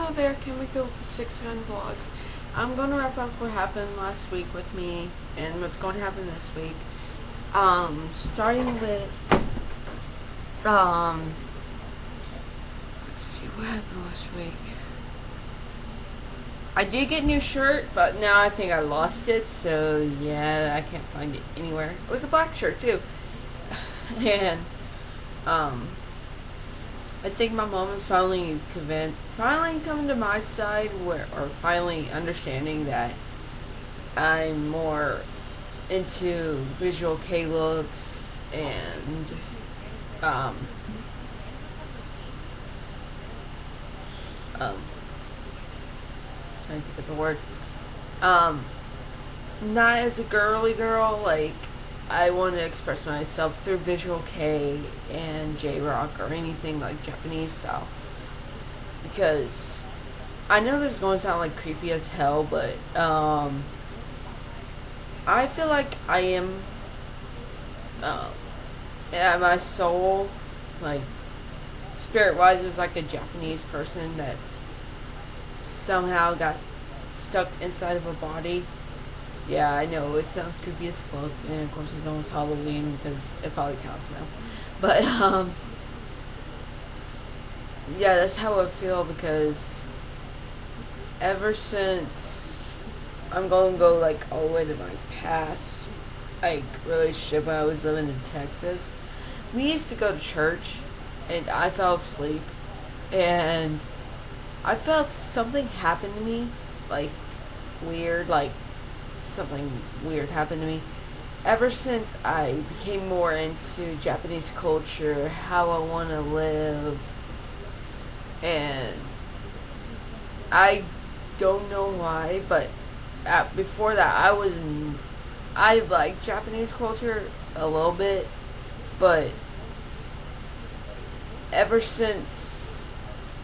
Hello there, can we go with the 6 gun vlogs? I'm going to wrap up what happened last week with me and what's going to happen this week. Starting with, let's see what happened last week. I did get a new shirt, but now I think I lost it, so yeah, I can't find it anywhere. It was a black shirt too. And, I think my mom is finally coming to my side, or finally understanding that I'm more into visual K looks and trying to think of the word, not as a girly girl. Like, I want to express myself through visual K and J-rock or anything like Japanese style, because I know this is going to sound like creepy as hell, but I feel like I am at my soul, like spirit wise, is like a Japanese person that somehow got stuck inside of a body. Yeah, I know, it sounds creepy as fuck, and of course it's almost Halloween, because it probably counts now. But, yeah, that's how I feel, because ever since, I'm going to go, like, all the way to my past, like, relationship when I was living in Texas. We used to go to church, and I fell asleep, and I felt something happen to me, like, weird, like, something weird happened to me. Ever since I became more into Japanese culture, how I want to live, and I don't know why, but before that I liked Japanese culture a little bit, but ever since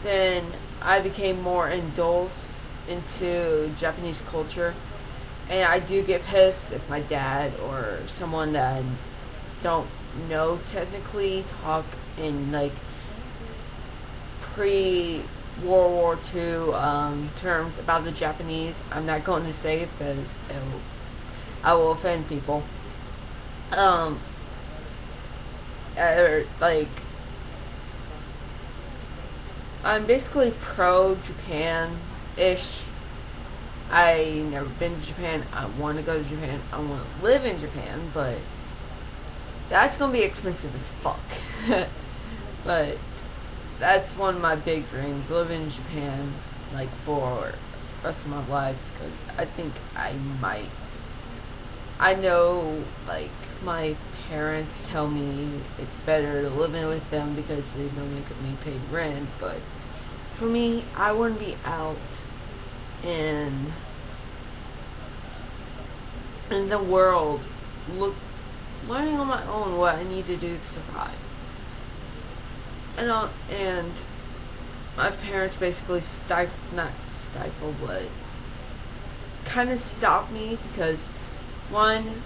then I became more indulged into Japanese culture. And I do get pissed if my dad or someone that I don't know technically talk in like pre-World War II terms about the Japanese. I'm not going to say it because I will offend people. Like, I'm basically pro-Japan-ish. I never been to Japan. I want to go to Japan. I want to live in Japan, but that's gonna be expensive as fuck. But that's one of my big dreams: live in Japan, like, for the rest of my life. Because I think I might. I know, like, my parents tell me it's better to live in with them because they don't make me pay rent. But for me, I want to be out in the world, learning on my own what I need to do to survive. And my parents basically not stifle, but kind of stopped me because, one,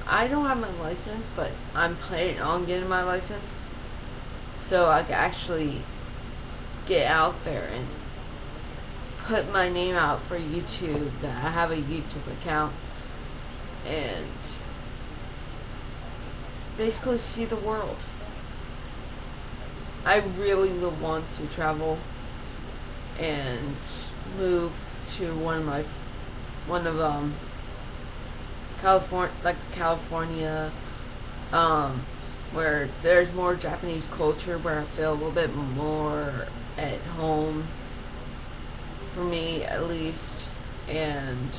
I don't have my license, but I'm planning on getting my license, so I can actually get out there and put my name out for YouTube, that I have a YouTube account, and basically see the world. I really would want to travel and move to California, where there's more Japanese culture, where I feel a little bit more at home, for me at least. And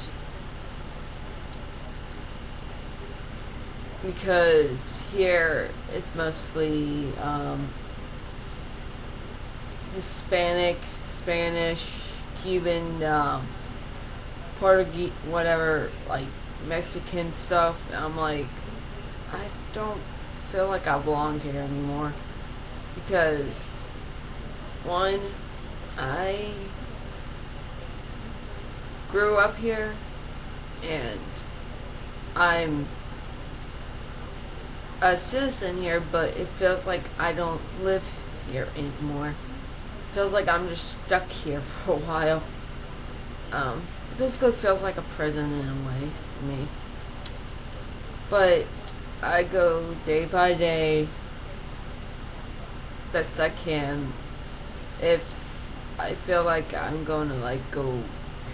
because here it's mostly Hispanic, Spanish, Cuban, Portuguese, whatever, like Mexican stuff. And I'm like, I don't feel like I belong here anymore, because, one, I grew up here, and I'm a citizen here, but it feels like I don't live here anymore. feels like I'm just stuck here for a while. It basically feels like a prison in a way for me. But I go day by day, best I can. If I feel like I'm going to like go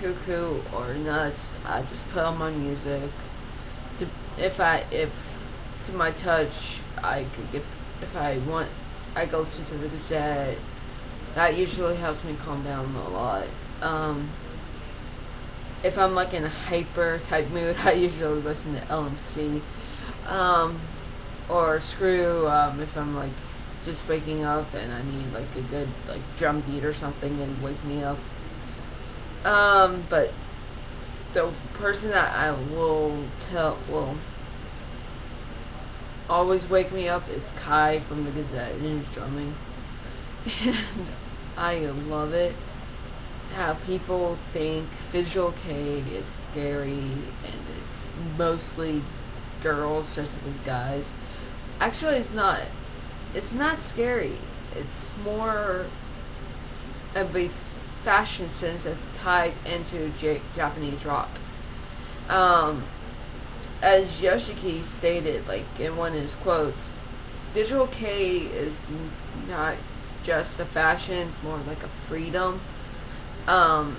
cuckoo or nuts, I just put on my music. If to my touch, I could get, if I want, I go listen to the Gazette. That usually helps me calm down a lot. If I'm like in a hyper type mood, I usually listen to LM.C. Or Screw, if I'm like just waking up and I need like a good like drum beat or something and wake me up. But the person that I will always wake me up is Kai from the Gazette and his drumming. And I love it. How people think Visual K is scary and it's mostly girls dressed up as guys. Actually, it's not. It's not scary. It's more of a fashion sense that's tied into Japanese rock. As Yoshiki stated, like in one of his quotes, Visual K is not just a fashion; it's more like a freedom. And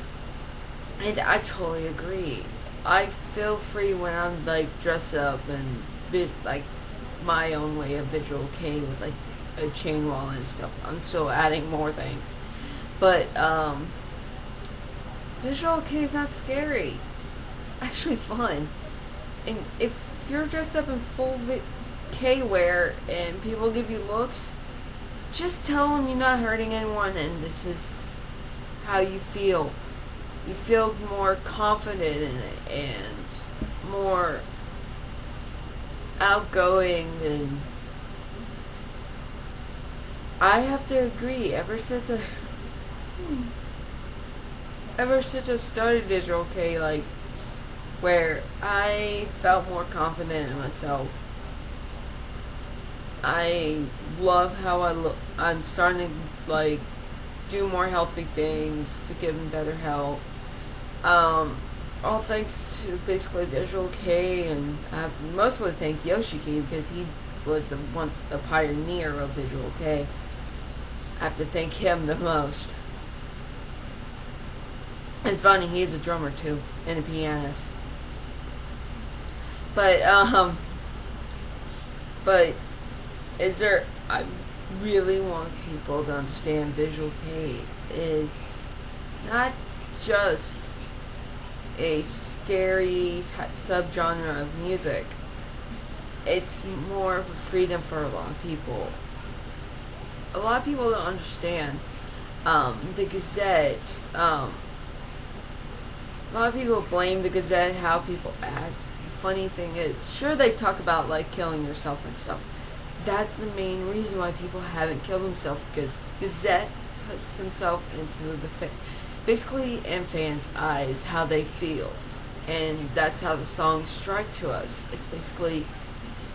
I totally agree. I feel free when I'm like dressed up and like my own way of Visual K with like a chain wallet and stuff. I'm still adding more things, but Visual K is not scary. It's actually fun. And if you're dressed up in full K wear and people give you looks, just tell them you're not hurting anyone and this is how you feel. You feel more confident in it and more outgoing, and I have to agree, ever since I started Visual K, like where I felt more confident in myself. I love how I look. I'm starting to like do more healthy things to give them better health. All thanks to basically Visual K, and I mostly thank Yoshiki because he was the pioneer of Visual K. I have to thank him the most. It's funny, he is a drummer too, and a pianist. But is there? I really want people to understand Visual K is not just a scary subgenre of music. It's more of a freedom for a lot of people. A lot of people don't understand the Gazette. A lot of people blame the Gazette how people act. The funny thing is, sure, they talk about like killing yourself and stuff. That's the main reason why people haven't killed themselves, because Gazette puts himself into basically in fans' eyes how they feel, and that's how the songs strike to us. It's basically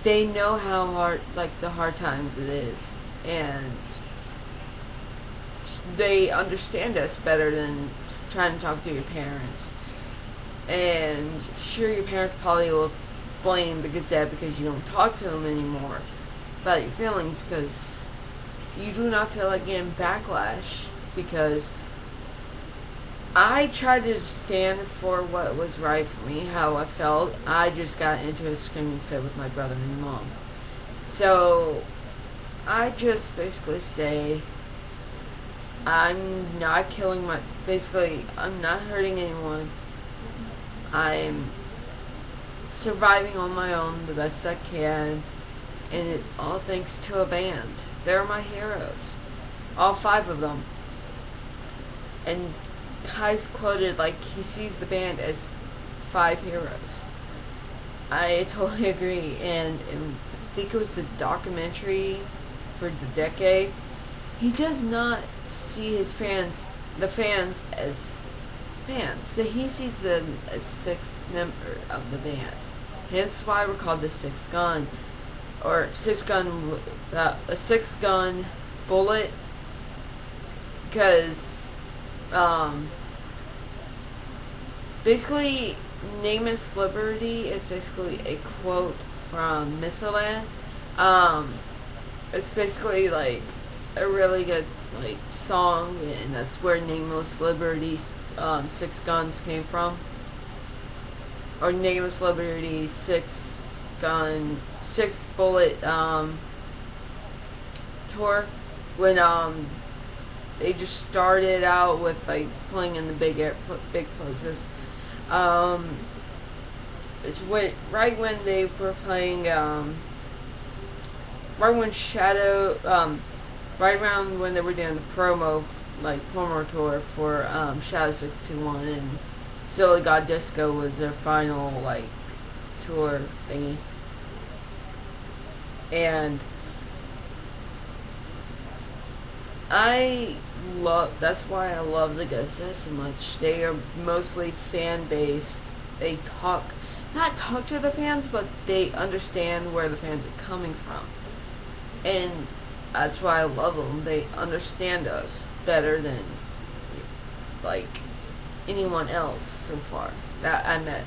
they know how hard, like the hard times it is, and they understand us better than trying to talk to your parents. And sure, your parents probably will blame the Gazette because you don't talk to them anymore about your feelings, because you do not feel like getting backlash, because I tried to stand for what was right for me, how I felt. I just got into a screaming fit with my brother and mom. So I just basically say I'm not I'm not hurting anyone. I'm surviving on my own the best I can, and it's all thanks to a band. They're my heroes. All 5 of them. And Kai's quoted like he sees the band as 5 heroes. I totally agree, and I think it was the documentary for the decade. He does not see the fans as fans. That he sees them as 6th member of the band. Hence why we're called the 6th Gun, or 6th Gun, a 6th Gun bullet. because basically, Nameless Liberty is basically a quote from Missaland. Um, it's basically like a really good like song, and that's where Nameless Liberty, Six Guns came from, or Nameless Liberty, Six Bullet tour, when they just started out with like playing in the big places. Um, it's right when they were playing, right when right around when they were doing the promo tour for Shadow 621, and Silly God Disco was their final like tour thingy, and that's why I love the Gazette so much. They are mostly fan based. They not talk to the fans, but they understand where the fans are coming from. And that's why I love them. They understand us better than, like, anyone else so far that I met.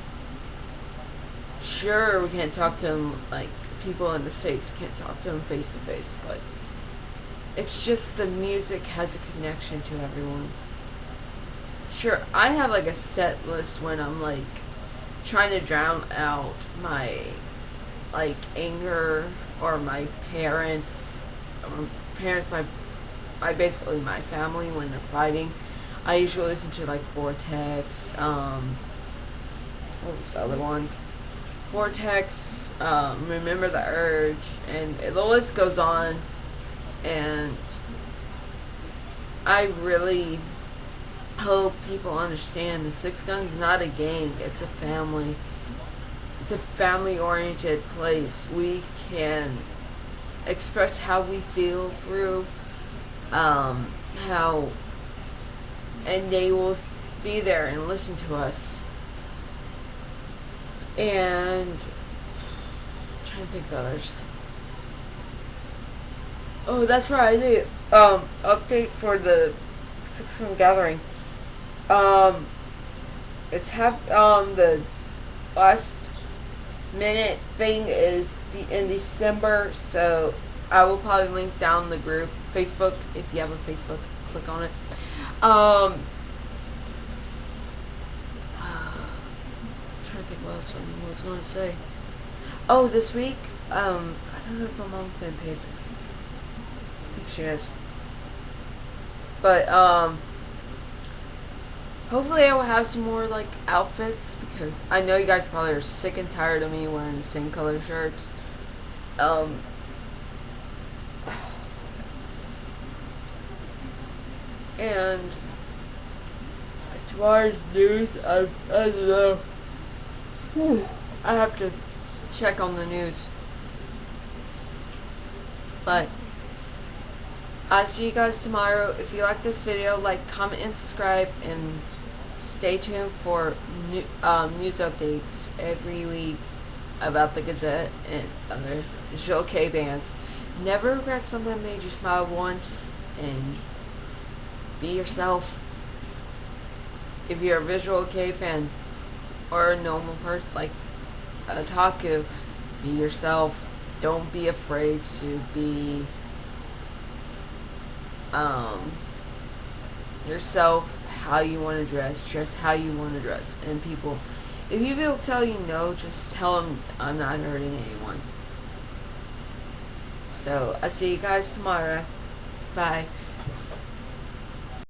Sure, we can't talk to them, like, people in the States can't talk to them face to face, but it's just the music has a connection to everyone. Sure, I have like a set list when I'm like trying to drown out my like anger or my basically my family when they're fighting. I usually listen to like Vortex, what was the other ones? Vortex, Remember the Urge, and the list goes on. And I really hope people understand the Six Guns is not a gang, it's a family. It's a family-oriented place. We can express how we feel through how, and they will be there and listen to us. And I'm trying to think of others. Oh, that's right. I did update for the 6-1 gathering. The last minute thing is in December, so I will probably link down the group Facebook. If you have a Facebook, click on it. I'm trying to think what else I was going to say. Oh, this week, I don't know if my mom's been paid. I think she is. But, hopefully I will have some more, like, outfits, because I know you guys probably are sick and tired of me wearing the same color shirts. And tomorrow's news, I don't know. I have to check on the news. But I'll see you guys tomorrow. If you like this video, like, comment, and subscribe, and stay tuned for news updates every week about the Gazette and other visual K bands. Never regret something that made you smile once, and be yourself. If you're a visual K fan or a normal person like a otaku, be yourself. Don't be afraid to be yourself. How you want to dress how you want to dress. And people, if people tell you no, just tell them I'm not hurting anyone. So I'll see you guys tomorrow. Bye.